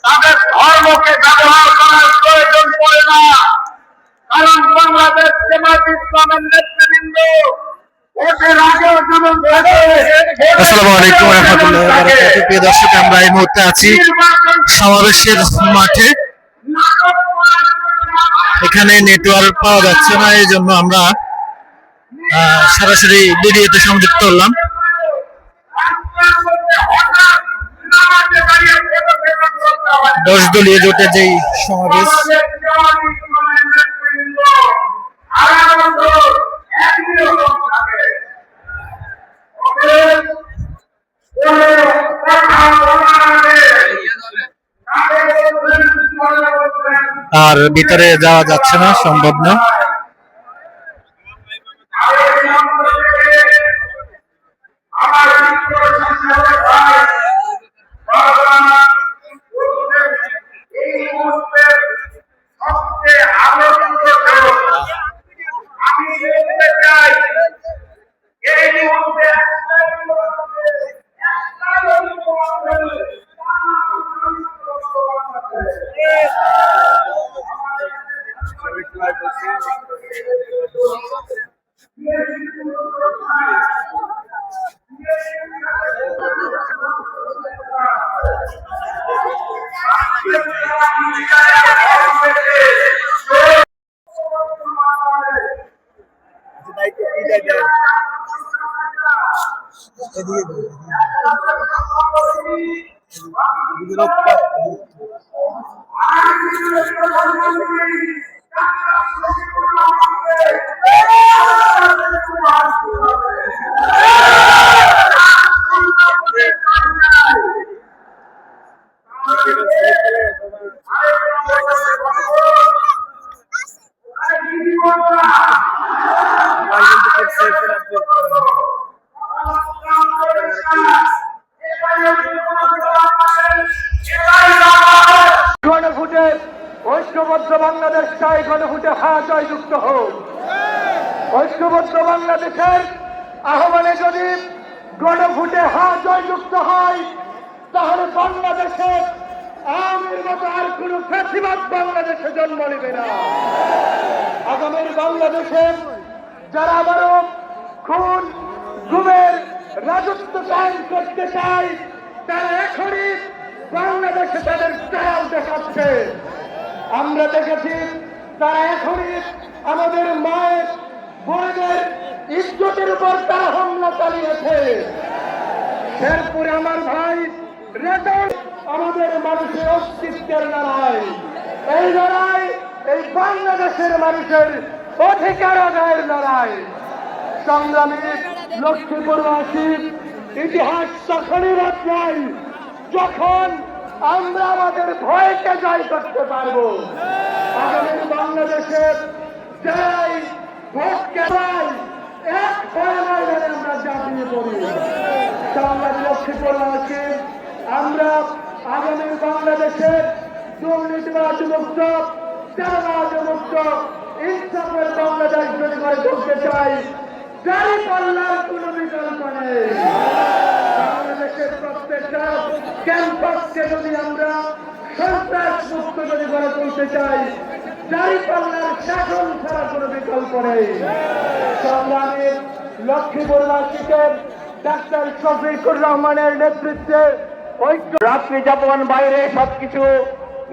তাদের ধর্মকে ব্যবহার করার প্রয়োজন পড়ে না। কারণ বাংলাদেশ জামাত ইসলামের নেতৃবৃন্দ আসসালামু আলাইকুম ওয়া রাহমাতুল্লাহি ওয়া বারাকাতুহু। প্রিয় দর্শক, আমরা এই মুহূর্তে আছি সমাবেশের মাঠে। এখানে নেটওয়ার্ক পাওয়া যাচ্ছে না, এই জন্য আমরা সরাসরি ভিডিওতে সংযুক্ত হলাম। দশ দলীয় জোটের যেই সমাবেশ, আর ভিতরে যাওয়া যাচ্ছে না, সম্ভব না। গণভোটে ঐক্যবদ্ধ বাংলাদেশ চাই, গণভোটে হ্যাঁ জয়যুক্ত হোক। ঐক্যবদ্ধ বাংলাদেশের আহ্বানে যদি গণভোটে হ্যাঁ জয়যুক্ত হয়, তাহলে বাংলাদেশে আওয়ামীর মতো আর কোন ফ্যাসিবাদ বাংলাদেশে জন্ম নেবে না। আগামীর বাংলাদেশে যারা আবারও খুন গুমের রাজত্ব কায়েম করতে চায়, তারা এখনই বাংলাদেশে তাদের চাল দেখাচ্ছে। আমরা দেখেছি তারা এখনই আমাদের মায়ের বোনদের ইজ্জতের উপর তারা হামলা চালিয়েছে। এরপরে আমার ভাই রেজাল্ট আমাদের মানুষের অস্তিত্বের লড়াই। এই লড়াই এই বাংলাদেশের মানুষের অধিকার আদায়ের লড়াই। সংগ্রামী লক্ষ্মীপুরবাসী, ইতিহাস তখনই বদলায় যখন আমরা আমাদের ভয়কে জয় করতে পারবো। আগামী বাংলাদেশে যাই ভোটকে পাই, এক ভয় নয় আমরা জাতিয়ে পড়ি। সংগ্রামী লক্ষ্মীপুরবাসী, আমরা আগামী বাংলাদেশের দুর্নীতিবাজ মুক্ত, চাঁদাবাজ মুক্ত, ইনসাফের বাংলাদেশ যদি করে তুলতে চাই, জারি পাল্লার কোন বিকল্প নেই। বাংলাদেশের প্রত্যেকটা ক্যাম্পাসকে যদি আমরা সন্ত্রাস মুক্ত যদি গড়ে তুলতে চাই, জারি পাল্লার শাসন ছাড়া কোন বিকল্প নেই। সংগ্রামী লক্ষ্মীপুরবাসীকে ডাক্তার শফিকুর রহমানের নেতৃত্বে ঐক্য রাত্রি যাপন বাইরে সবকিছু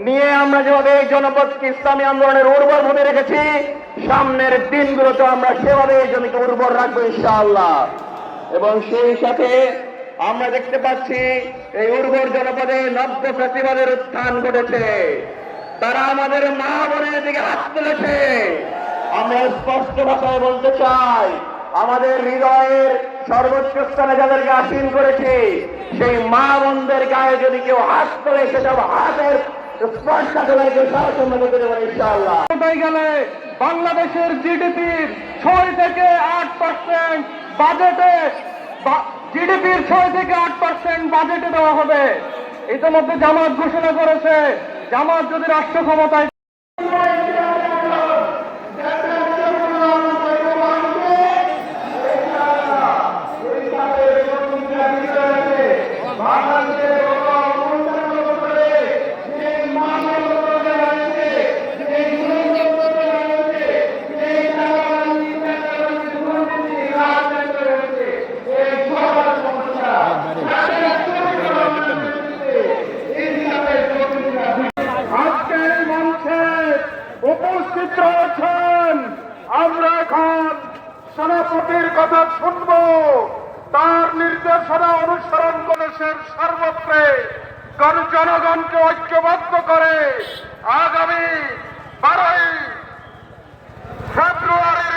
নিয়ে আমরা যেভাবে এই জনপদকে ইসলামী আন্দোলনের উর্বর ভাবে রেখেছি, সামনের দিনগুলোতে আমরা সেভাবে এই জমিকে উর্বর রাখবো ইনশাআল্লাহ। এবং সেই সাথে আমরা দেখতে পাচ্ছি এই উর্বর জনপদে নব্য প্রতিবাদের উত্থান ঘটেছে। তারা আমাদের মা বোনের দিকে হাত তুলেছে। আমরা স্পষ্ট ভাষায় বলতে চাই, আমাদের হৃদয়ের সর্বোচ্চ স্থানে যাদেরকে আসীন করেছে, সেই মা বোনদের গায়ে যদি কেউ হাত তোলে, সেসব হাতের বাংলাদেশের জিডিপির 6 থেকে 8% বাজেটে, জিডিপির 6 থেকে 8% বাজেটে দেওয়া হবে। ইতিমধ্যে জামাত ঘোষণা করেছে, জামাত যদি রাষ্ট্র ক্ষমতায় উপস্থিত রয়েছেন। আমরা এখন সেনাপতির কথা শুনব, তার নির্দেশনা অনুসরণ করে দেশের সর্বত্রে জনগণকে ঐক্যবদ্ধ করে আগামী 12 ফেব্রুয়ারির